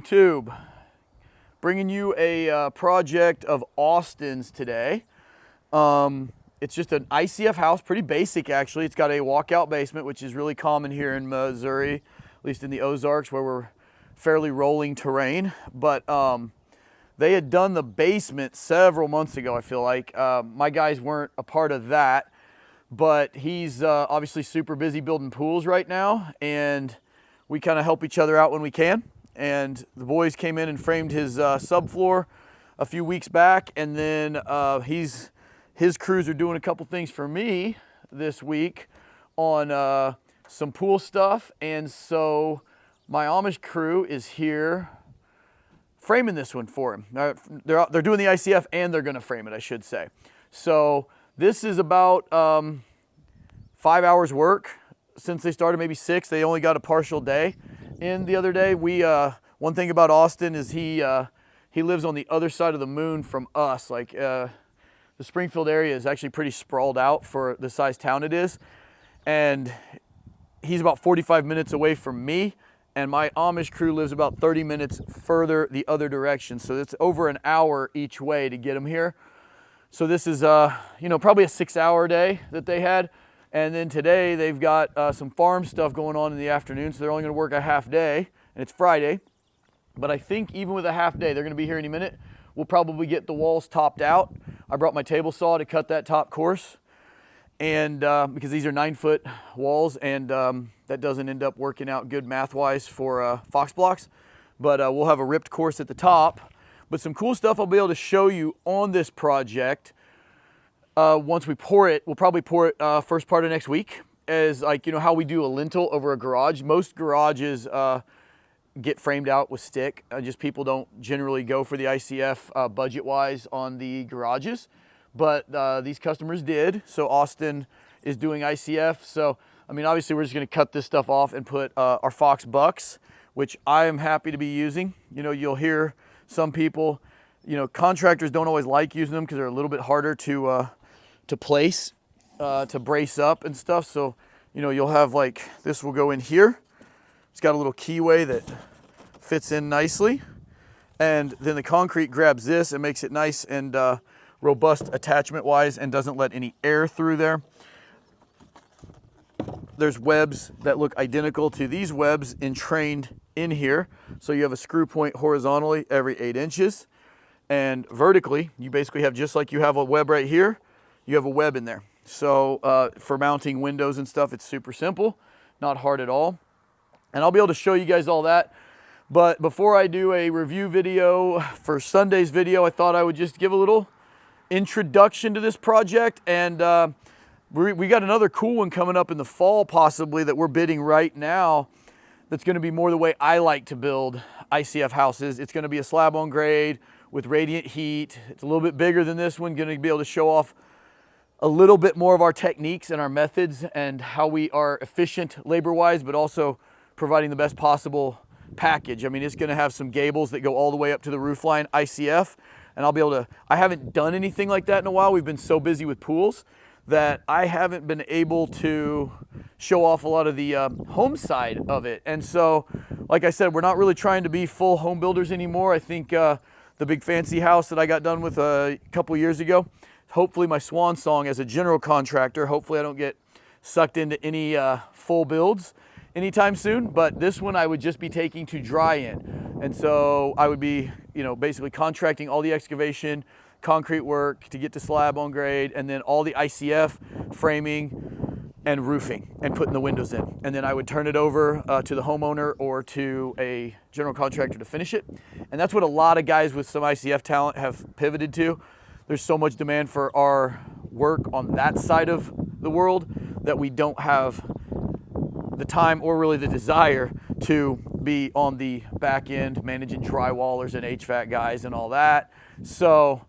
YouTube? Bringing you a project of Austin's today. It's just an ICF house, pretty basic actually. It's got a walkout basement, which is really common here in Missouri, at least in the Ozarks where we're fairly rolling terrain. But they had done the basement several months ago, I feel like. My guys weren't a part of that, but he's obviously super busy building pools right now, and we kind of help each other out when we can. And the boys came in and framed his subfloor a few weeks back, and then his crews are doing a couple things for me this week on some pool stuff. And so my Amish crew is here framing this one for him. They're doing the ICF and they're gonna frame it, I should say. So this is about 5 hours work since they started, maybe 6. They only got a partial day in the other day. One thing about Austin is he lives on the other side of the moon from us. Like the Springfield area is actually pretty sprawled out for the size town it is, and he's about 45 minutes away from me, and my Amish crew lives about 30 minutes further the other direction. So it's over an hour each way to get them here. So this is probably a 6-hour day that they had. And then today they've got some farm stuff going on in the afternoon, so they're only gonna work a half day, and it's Friday. But I think even with a half day, they're gonna be here any minute. We'll probably get the walls topped out. I brought my table saw to cut that top course, and because these are 9-foot walls, and that doesn't end up working out good math-wise for Fox blocks. But we'll have a ripped course at the top. But some cool stuff I'll be able to show you on this project. Once we pour it, we'll probably pour it first part of next week, as like, how we do a lintel over a garage. Most garages get framed out with stick. Just people don't generally go for the ICF budget-wise on the garages, but these customers did. So Austin is doing ICF. So, I mean, obviously we're just gonna cut this stuff off and put our Fox bucks, which I am happy to be using. You'll hear some people, contractors don't always like using them because they're a little bit harder to place, to brace up and stuff. So, you'll have like, this will go in here. It's got a little keyway that fits in nicely. And then the concrete grabs this and makes it nice and robust attachment wise and doesn't let any air through there. There's webs that look identical to these webs entrained in here. So you have a screw point horizontally every 8 inches. And vertically, you basically have, just like you have a web right here, you have a web in there. So for mounting windows and stuff, it's super simple, not hard at all. And I'll be able to show you guys all that. But before I do a review video for Sunday's video, I thought I would just give a little introduction to this project. And we got another cool one coming up in the fall possibly that we're bidding right now. That's gonna be more the way I like to build ICF houses. It's gonna be a slab on grade with radiant heat. It's a little bit bigger than this one, gonna be able to show off a little bit more of our techniques and our methods and how we are efficient labor-wise, but also providing the best possible package. I mean, it's gonna have some gables that go all the way up to the roof line ICF, and I'll be able to, I haven't done anything like that in a while. We've been so busy with pools that I haven't been able to show off a lot of the home side of it. And so, like I said, we're not really trying to be full home builders anymore. I think the big fancy house that I got done with a couple years ago, hopefully my swan song as a general contractor, hopefully I don't get sucked into any full builds anytime soon, but this one I would just be taking to dry in. And so I would be, basically contracting all the excavation, concrete work to get to slab on grade, and then all the ICF framing and roofing and putting the windows in. And then I would turn it over to the homeowner or to a general contractor to finish it. And that's what a lot of guys with some ICF talent have pivoted to. There's so much demand for our work on that side of the world that we don't have the time or really the desire to be on the back end managing drywallers and HVAC guys and all that. So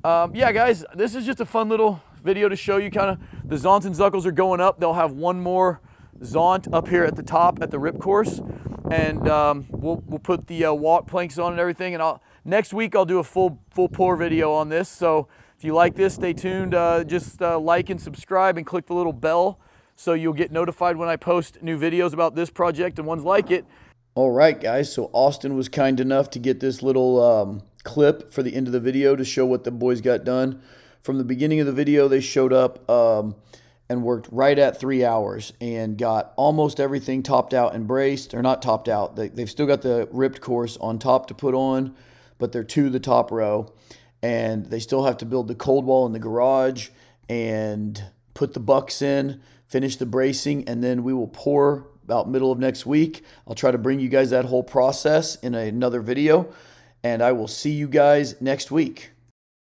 yeah, guys, this is just a fun little video to show you kind of the Zonts and Zuckles are going up. They'll have one more Zont up here at the top at the rip course, and we'll put the walk planks on and everything. And next week I'll do a full pour video on this. So if you like this, stay tuned. Just like and subscribe and click the little bell so you'll get notified when I post new videos about this project and ones like it. All right, guys. So Austin was kind enough to get this little clip for the end of the video to show what the boys got done. From the beginning of the video, they showed up and worked right at 3 hours and got almost everything topped out and braced, or not topped out. They've still got the ripped course on top to put on, but they're to the top row. And they still have to build the cold wall in the garage and put the bucks in, finish the bracing, and then we will pour about middle of next week. I'll try to bring you guys that whole process in another video, and I will see you guys next week.